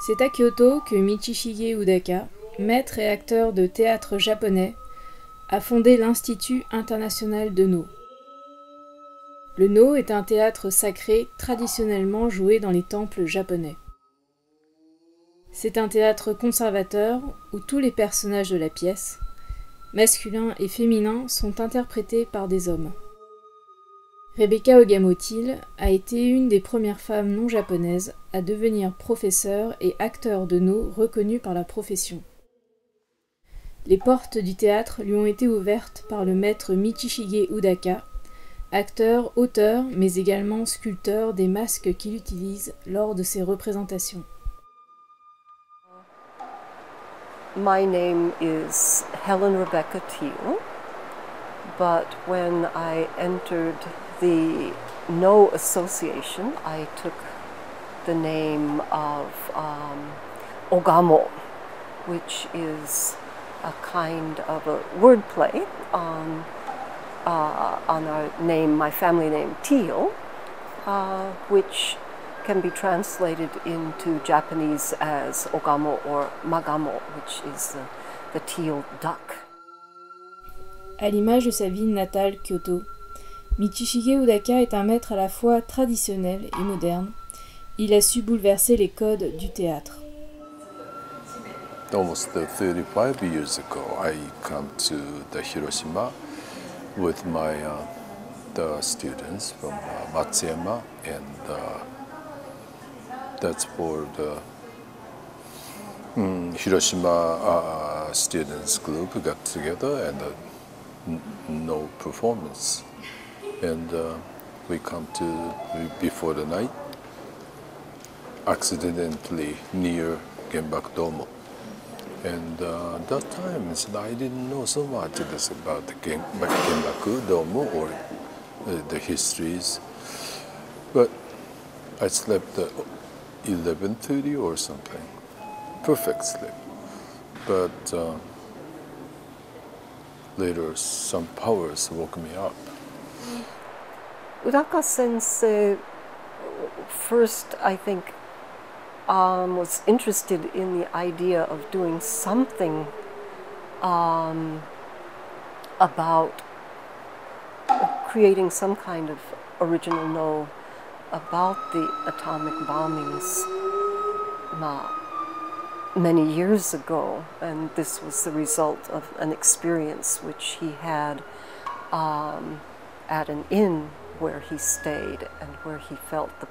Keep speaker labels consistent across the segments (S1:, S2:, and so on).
S1: C'est à Kyoto que Michishige Udaka, maître et acteur de théâtre japonais, a fondé l'Institut international de No. Le No est un théâtre sacré traditionnellement joué dans les temples japonais. C'est un théâtre conservateur où tous les personnages de la pièce, masculins et féminins, sont interprétés par des hommes. Rebecca Ogamotil a été une des premières femmes non japonaises à devenir professeure et acteur de No reconnue par la profession. Les portes du théâtre lui ont été ouvertes par le maître Michishige Udaka, acteur, auteur, mais également sculpteur des masques qu'il utilise lors de ses représentations.
S2: My name is Helen Rebecca Teal, but when I entered the No Association, I took the name of Ogamo, which is a kind of a wordplay on our name, my family name Teal, which can be translated into Japanese as Ogamo or Magamo, which is the teal duck.
S1: À l'image de sa ville natale, Kyoto, Michishige Udaka est un maître à la fois traditionnel et moderne. Il a su bouleverser les codes du théâtre.
S3: Almost 35 years ago, I come to the Hiroshima with my the students from Matsuyama, and that's for the Hiroshima students group got together and no performance, and we come to before the night accidentally near Genbaku Domo. And that time I didn't know so much about the Genbaku Domo or the histories, but I slept at 11:30 or something, perfect sleep. But later some powers woke me up.
S2: Udaka sensei first, I think, was interested in the idea of doing something about creating some kind of original No about the atomic bombings many years ago, and this was the result of an experience which he had at an inn where he stayed and where he felt the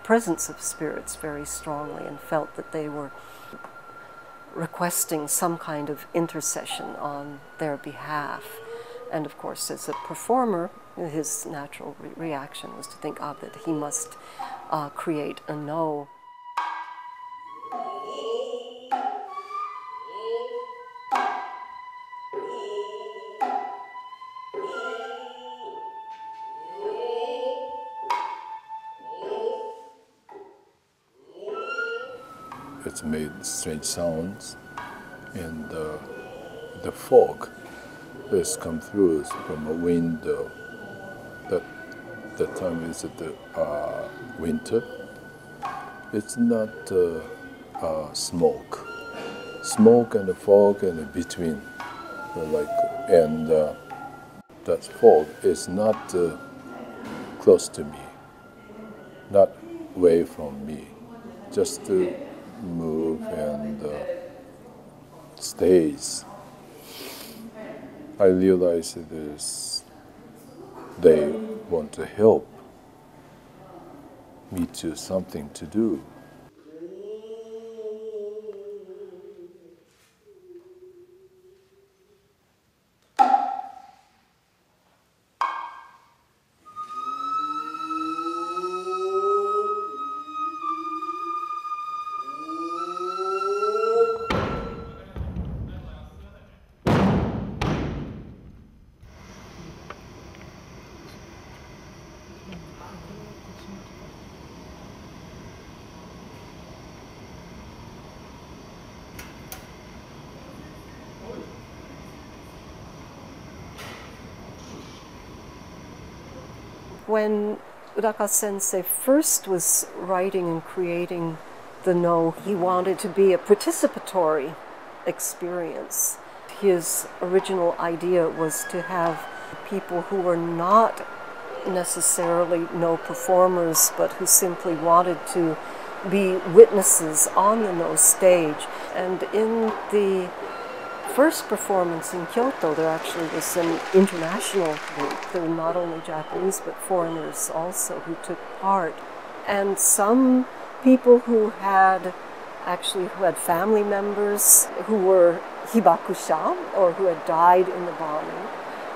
S2: presence of spirits very strongly and felt that they were requesting some kind of intercession on their behalf. And of course, as a performer, his natural reaction was to think that he must create a No.
S3: It's made strange sounds, and the fog has come through from a window. That time is the winter. It's not smoke and fog and between, and that fog is not close to me, not away from me, just to move and stays. I realize they want to help me to something to do.
S2: When Udaka sensei first was writing and creating the no. He wanted to be a participatory experience. His original idea was to have people who were not necessarily no performers, but who simply wanted to be witnesses on the no stage. And in the first performance in Kyoto, there actually was an international group. There were not only Japanese, but foreigners also who took part. And some people who had family members who were hibakusha, or who had died in the bombing.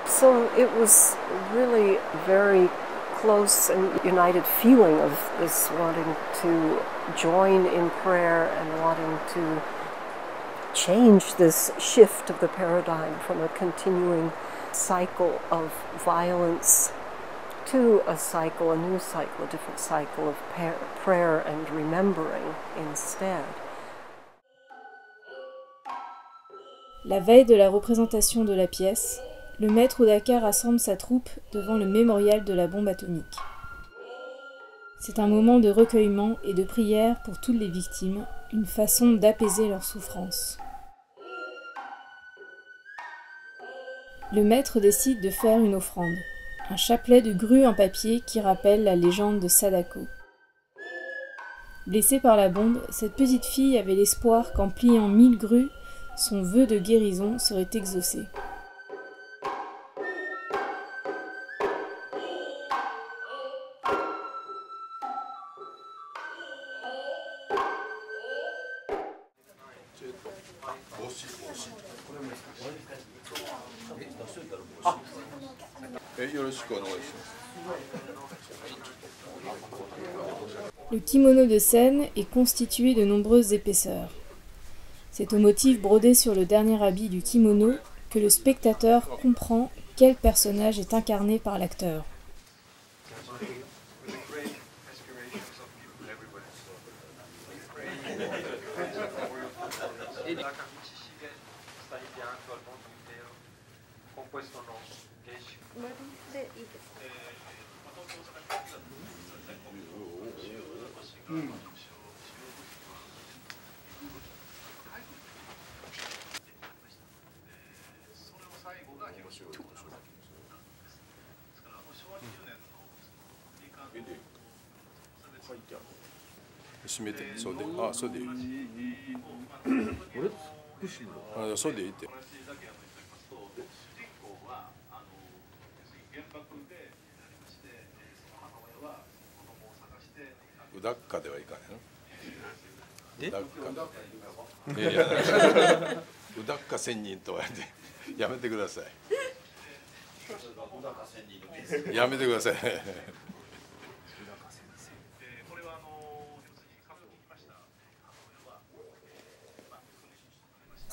S2: So it was really very close and united feeling of this wanting to join in prayer and wanting to change this shift of the paradigm from a continuing cycle of violence to a new cycle, a different cycle of prayer and remembering instead.
S1: La veille de la représentation de la pièce, le maître Odaka rassemble sa troupe devant le mémorial de la bombe atomique. C'est un moment de recueillement et de prière pour toutes les victimes, une façon d'apaiser leur souffrance. Le maître décide de faire une offrande, un chapelet de grues en papier qui rappelle la légende de Sadako. Blessée par la bombe, cette petite fille avait l'espoir qu'en pliant 1000 grues, son vœu de guérison serait exaucé. Le kimono de scène est constitué de nombreuses épaisseurs. C'est au motif brodé sur le dernier habit du kimono que le spectateur comprend quel personnage est incarné par l'acteur.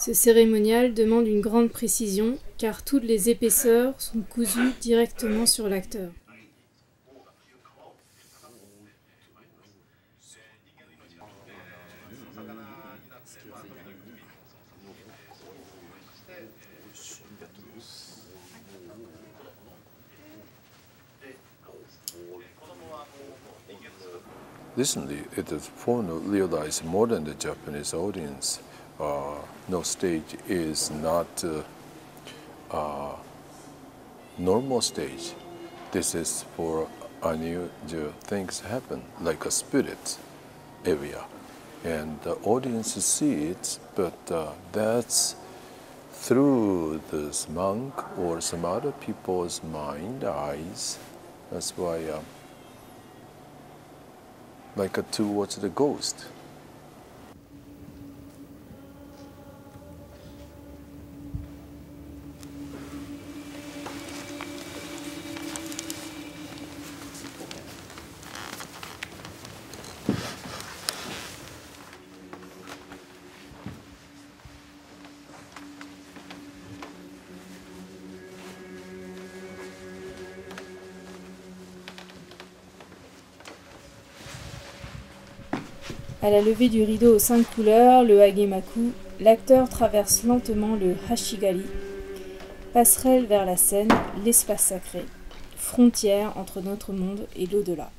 S1: Ce cérémonial demande une grande précision car toutes les épaisseurs sont cousues directement sur l'acteur.
S3: Recently, it is for to realize more than the Japanese audience. No stage is not normal stage. This is for unusual things happen, like a spirit area, and the audience see it, but that's through this monk or some other people's mind, eyes. That's why, like towards the ghost.
S1: À la levée du rideau aux 5 couleurs, le hagemaku, l'acteur traverse lentement le hashigari, passerelle vers la scène, l'espace sacré, frontière entre notre monde et l'au-delà.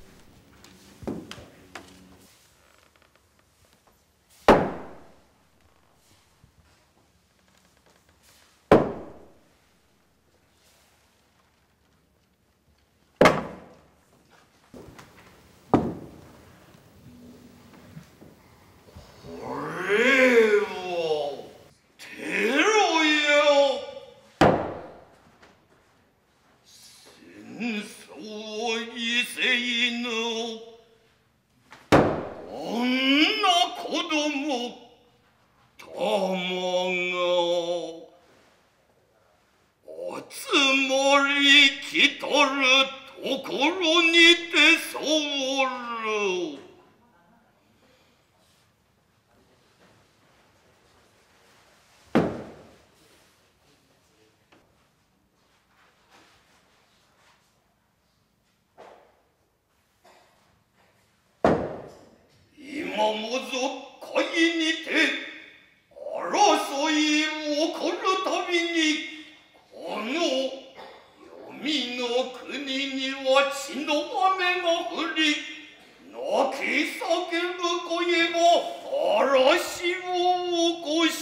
S4: そういせいぬこんな子供たまがおつもりきたるところにてそうる。今もぞ会にて争い起こるたびにこの黄泉の国には血の雨が降り泣き叫ぶ声も嵐を起こし。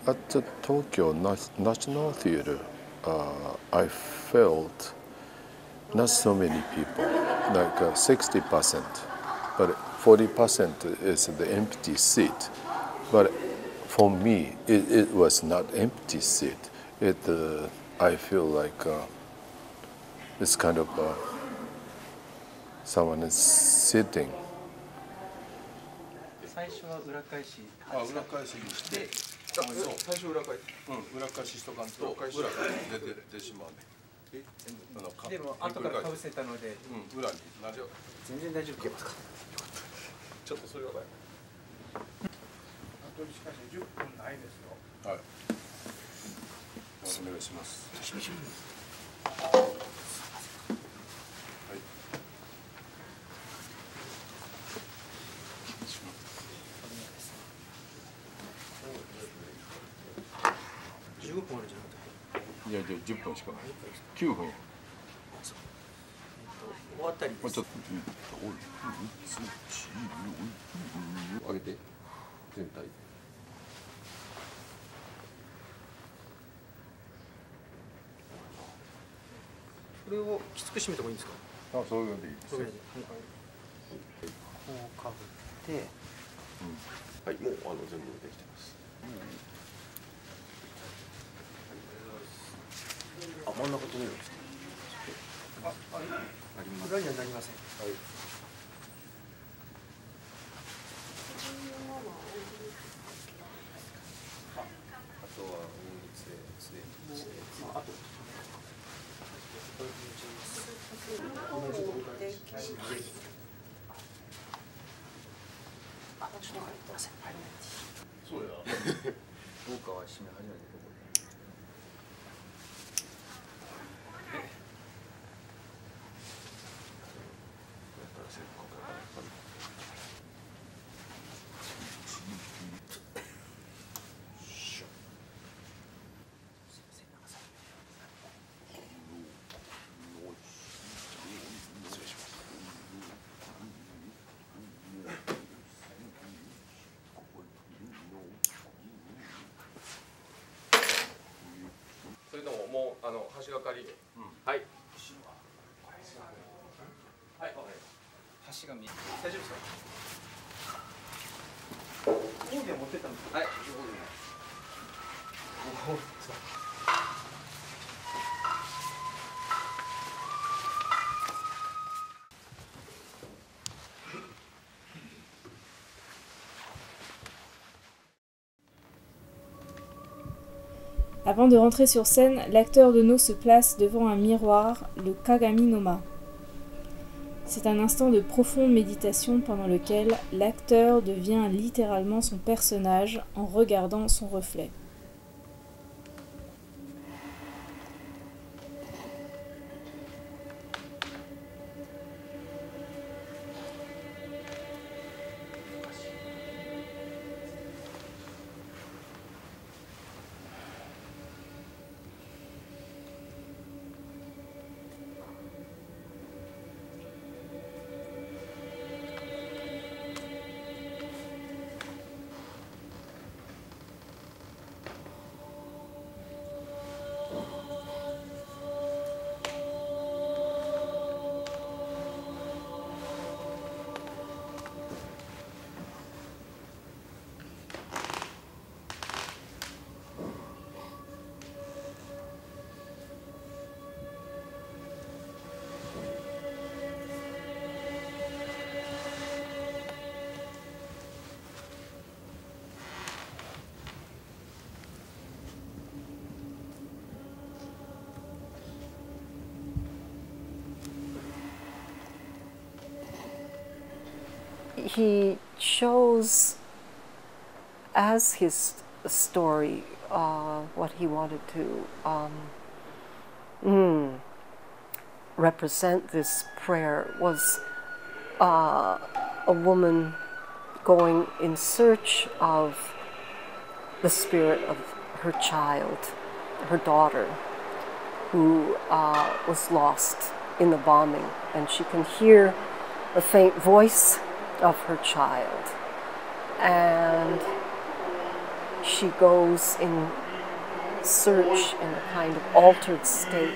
S3: At the Tokyo National Theater, I felt not so many people, like 60%, but 40% is the empty seat. But for me, it was not empty seat. I feel like it's kind of someone is sitting.
S5: 最初は裏返し。
S6: 裏返しにして。そう最初裏返し。裏返ししとかんと裏出てしまうね。
S5: でも後から被せたので、
S6: 裏になるよ。
S5: 全然大丈夫。いけますか。
S6: ちょっとそれはね。
S5: あとしかし10分ないですよ。
S6: はい。お願いします。
S5: 15分あるじゃなくて。
S6: いや10分しかない。9分。
S5: 終わったりです。
S6: ちょっと上げて全体。
S5: これをきつく締めた方がいいんですか。
S6: あ、そういうのでいいです。
S5: こうかぶって。
S6: はい、もう全部できてます。
S5: あ、真ん中止めるんですか。あります。裏にはなりません。はい。あとはあと。
S6: そうや。
S5: 僕は締め始めてここで。
S6: それとももう橋がかり。はい。はい。
S5: 橋が見える。大丈夫ですか。オーディオ持ってったんですか。はい。
S1: Avant de rentrer sur scène, l'acteur de No se place devant un miroir, le Kagami no Ma. C'est un instant de profonde méditation pendant lequel l'acteur devient littéralement son personnage en regardant son reflet.
S2: he chose as his story what he wanted to represent this prayer was a woman going in search of the spirit of her child, her daughter, who was lost in the bombing, and she can hear the faint voice of her child, and she goes in search in a kind of altered state.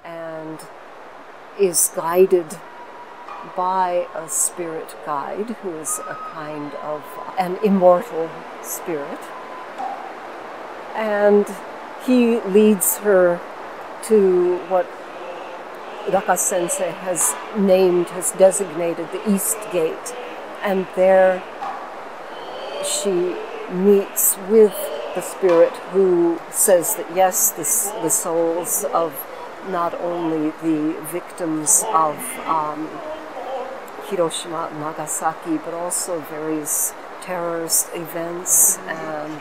S2: And is guided by a spirit guide who is a kind of an immortal spirit. And he leads her to what Raka Sensei has named, has designated the East Gate. And there she meets with the spirit who says that yes, the souls of not only the victims of Hiroshima and Nagasaki, but also various terrorist events and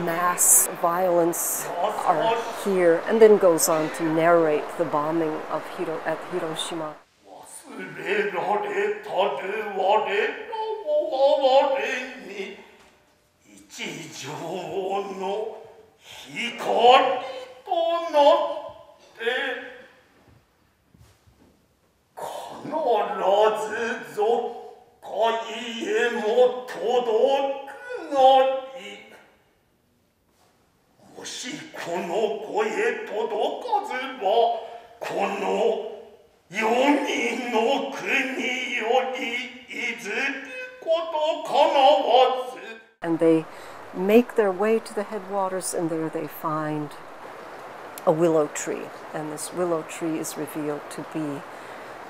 S2: mass violence are here, and then goes on to narrate the bombing of Hiroshima. And they make their way to the headwaters, and there they find a willow tree. And this willow tree is revealed to be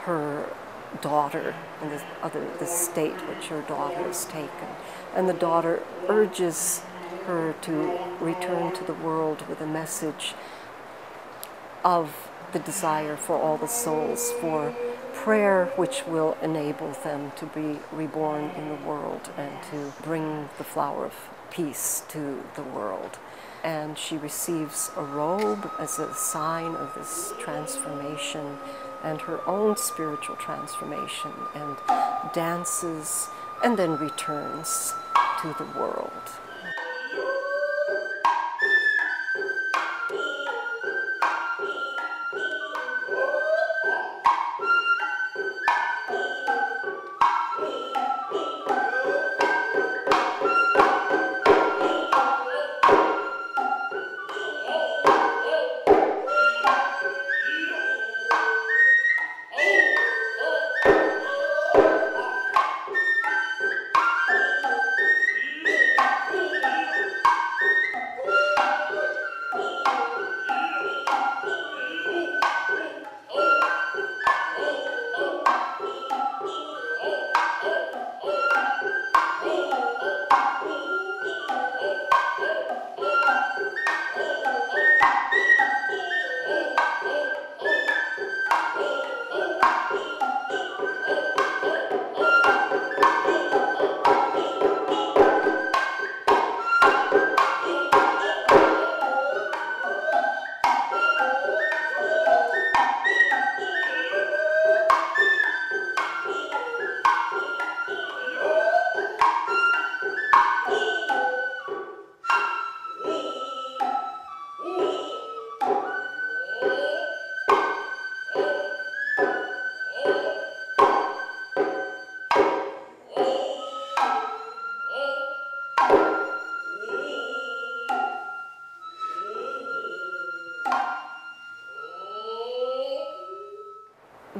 S2: her daughter, and the state which her daughter has taken. And the daughter urges her to return to the world with a message of the desire for all the souls, for prayer which will enable them to be reborn in the world and to bring the flower of peace to the world. And she receives a robe as a sign of this transformation and her own spiritual transformation, and dances and then returns to the world.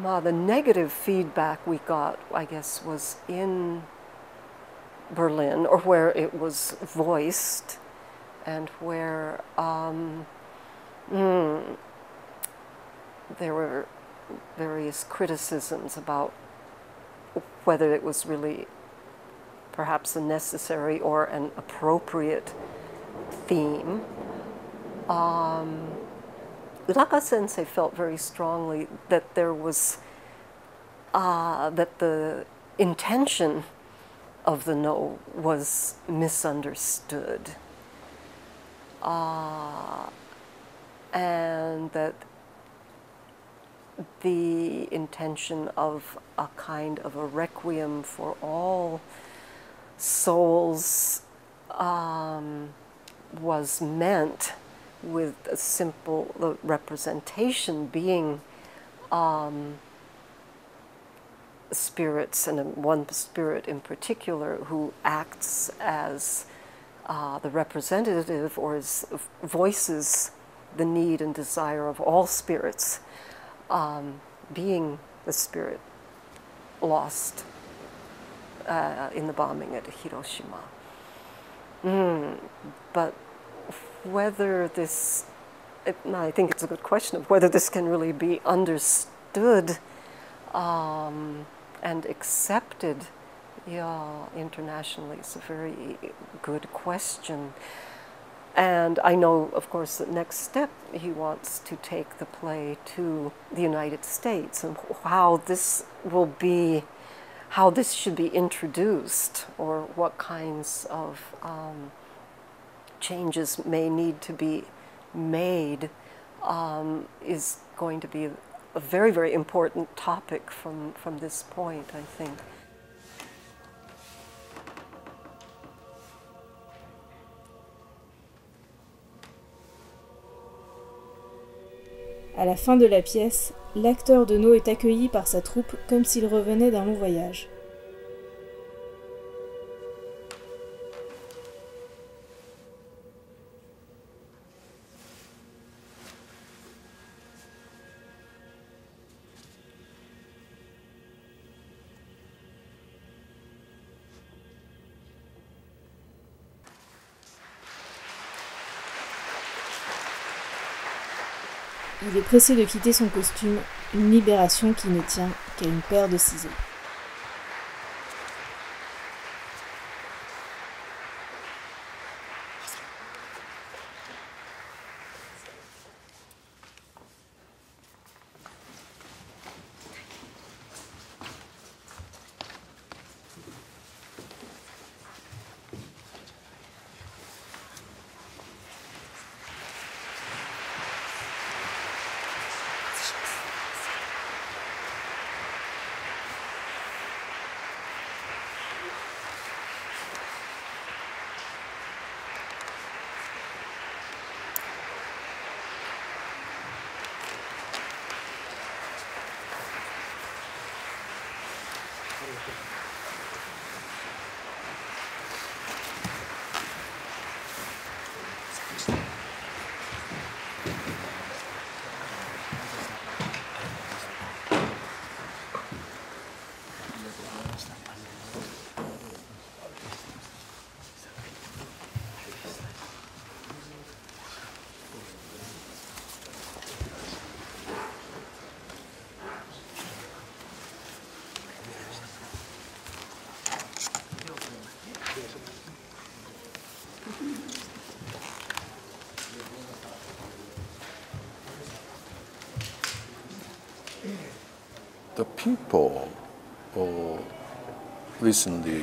S2: the negative feedback we got, I guess, was in Berlin, or where it was voiced, and where there were various criticisms about whether it was really perhaps a necessary or an appropriate theme. Uraka Sensei felt very strongly that there was, that the intention of the no was misunderstood. And that the intention of a kind of a requiem for all souls was meant with a simple representation being spirits, and one spirit in particular who acts as the representative, or voices the need and desire of all spirits, being the spirit lost in the bombing at Hiroshima. But whether this, I think it's a good question of whether this can really be understood and accepted internationally. It's a very good question. And I know, of course, the next step, he wants to take the play to the United States, and how this will be, how this should be introduced, or what kinds of changes may need to be made, is going to be a very, very important topic from this point, I think.
S1: À la fin de la pièce, l'acteur de No est accueilli par sa troupe comme s'il revenait d'un long voyage. Il est pressé de quitter son costume, une libération qui ne tient qu'à une paire de ciseaux.
S3: The people recently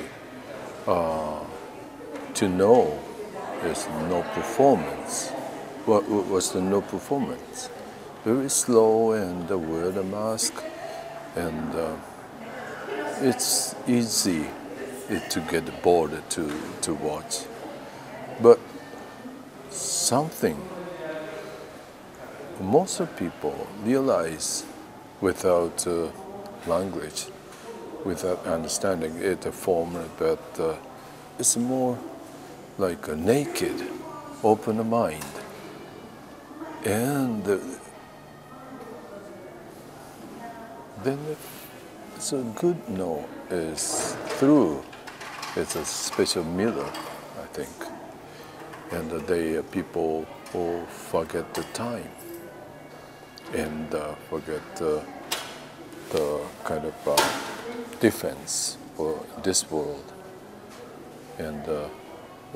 S3: to know there's no performance. What was the no performance? Very slow and wear the mask, and it's easy to get bored to watch. But something most of people realize without language, without understanding it, a form, but it's more like a naked, open mind. And Then it's a good no is through. It's a special mirror, I think. And people will forget the time and forget the kind of difference for this world and the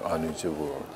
S3: unusual world.